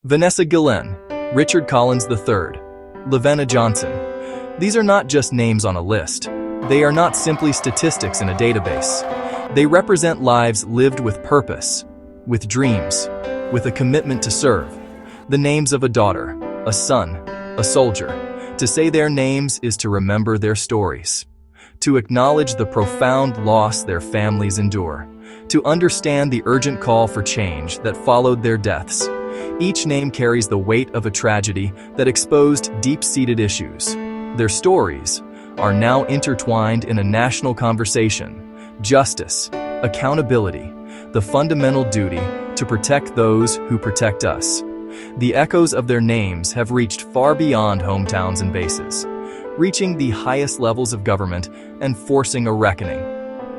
Vanessa Guillen, Richard Collins III, Lavenna Johnson. These are not just names on a list. They are not simply statistics in a database. They represent lives lived with purpose, with dreams, with a commitment to serve. The names of a daughter, a son, a soldier. To say their names is to remember their stories, to acknowledge the profound loss their families endure, to understand the urgent call for change that followed their deaths. Each name carries the weight of a tragedy that exposed deep-seated issues. Their stories are now intertwined in a national conversation: justice, accountability, the fundamental duty to protect those who protect us. The echoes of their names have reached far beyond hometowns and bases, reaching the highest levels of government and forcing a reckoning.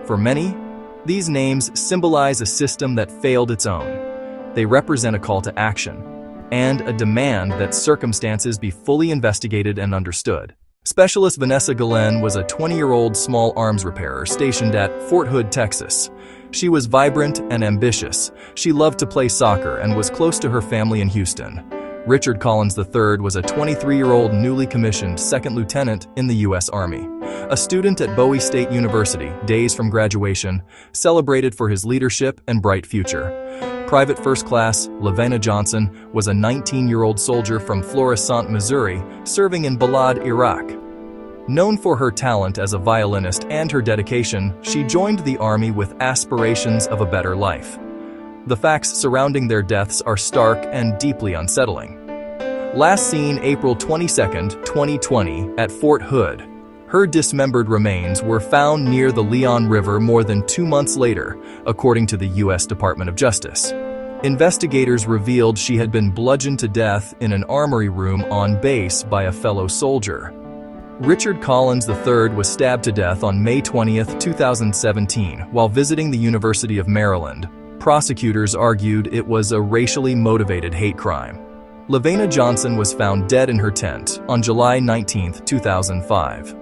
For many, these names symbolize a system that failed its own. They represent a call to action and a demand that circumstances be fully investigated and understood. Specialist Vanessa Guillen was a 20-year-old small arms repairer stationed at Fort Hood, Texas. She was vibrant and ambitious. She loved to play soccer and was close to her family in Houston. Richard Collins III was a 23-year-old newly commissioned second lieutenant in the U.S. Army. A student at Bowie State University, days from graduation, celebrated for his leadership and bright future. Private First Class Lavenna Johnson was a 19-year-old soldier from Florissant, Missouri, serving in Balad, Iraq. Known for her talent as a violinist and her dedication, she joined the Army with aspirations of a better life. The facts surrounding their deaths are stark and deeply unsettling. Last seen April 22, 2020, at Fort Hood. Her dismembered remains were found near the Leon River more than 2 months later, according to the U.S. Department of Justice. Investigators revealed she had been bludgeoned to death in an armory room on base by a fellow soldier. Richard Collins III was stabbed to death on May 20, 2017, while visiting the University of Maryland. Prosecutors argued it was a racially motivated hate crime. Lavenna Johnson was found dead in her tent on July 19, 2005.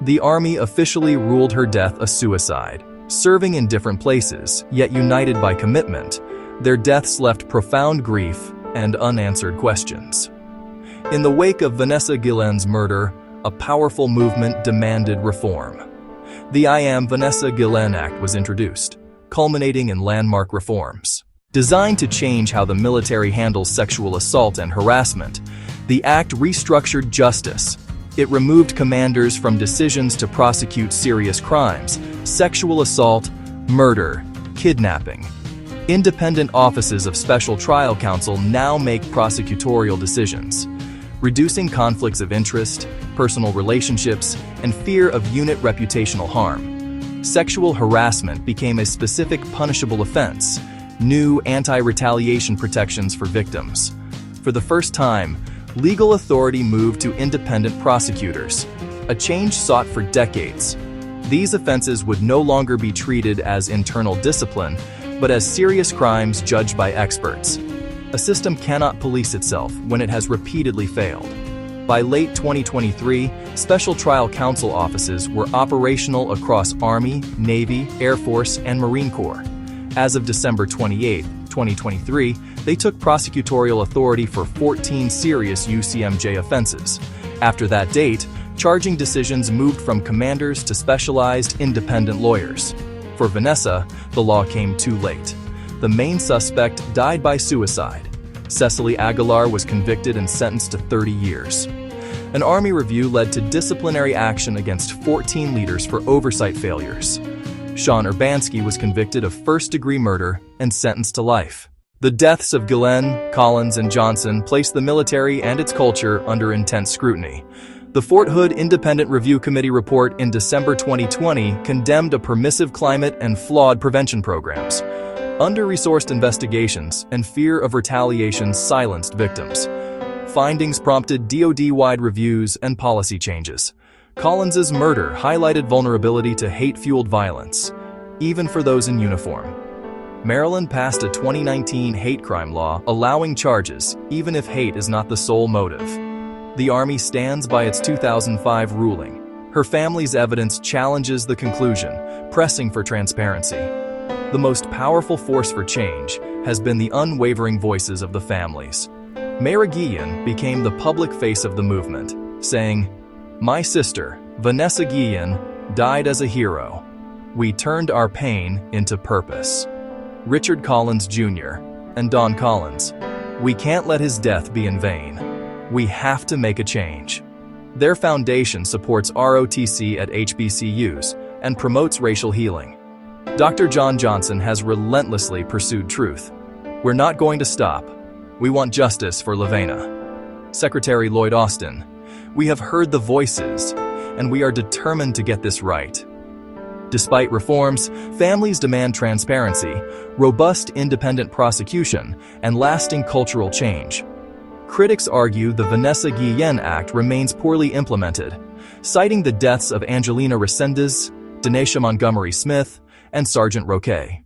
The Army officially ruled her death a suicide. Serving in different places, yet united by commitment, their deaths left profound grief and unanswered questions. In the wake of Vanessa Guillen's murder, a powerful movement demanded reform. The I Am Vanessa Guillen Act was introduced, culminating in landmark reforms. Designed to change how the military handles sexual assault and harassment, the act restructured justice. It removed commanders from decisions to prosecute serious crimes: sexual assault, murder, kidnapping. Independent offices of special trial counsel now make prosecutorial decisions, reducing conflicts of interest, personal relationships, and fear of unit reputational harm. Sexual harassment became a specific punishable offense, new anti-retaliation protections for victims. For the first time, legal authority moved to independent prosecutors, a change sought for decades. These offenses would no longer be treated as internal discipline, but as serious crimes judged by experts. A system cannot police itself when it has repeatedly failed. By late 2023, special trial counsel offices were operational across Army, Navy, Air Force, and Marine Corps. As of December 28, 2023, they took prosecutorial authority for 14 serious UCMJ offenses. After that date, charging decisions moved from commanders to specialized independent lawyers. For Vanessa, the law came too late. The main suspect died by suicide. Cecily Aguilar was convicted and sentenced to 30 years. An Army review led to disciplinary action against 14 leaders for oversight failures. Sean Urbanski was convicted of first-degree murder and sentenced to life. The deaths of Guillen, Collins, and Johnson placed the military and its culture under intense scrutiny. The Fort Hood Independent Review Committee report in December 2020 condemned a permissive climate and flawed prevention programs. Under-resourced investigations and fear of retaliation silenced victims. Findings prompted DoD-wide reviews and policy changes. Collins's murder highlighted vulnerability to hate-fueled violence, even for those in uniform. Maryland passed a 2019 hate crime law allowing charges, even if hate is not the sole motive. The Army stands by its 2005 ruling. Her family's evidence challenges the conclusion, pressing for transparency. The most powerful force for change has been the unwavering voices of the families. Mayra Guillen became the public face of the movement, saying, "My sister, Vanessa Guillen, died as a hero. We turned our pain into purpose." Richard Collins Jr. and Don Collins. We can't let his death be in vain. We have to make a change. Their foundation supports ROTC at HBCUs and promotes racial healing. Dr. John Johnson has relentlessly pursued truth. We're not going to stop. We want justice for LaVena. Secretary Lloyd Austin. We have heard the voices, and we are determined to get this right. Despite reforms, families demand transparency, robust independent prosecution, and lasting cultural change. Critics argue the Vanessa Guillen Act remains poorly implemented, citing the deaths of Angelina Resendez, Denisha Montgomery Smith, and Sergeant Roque.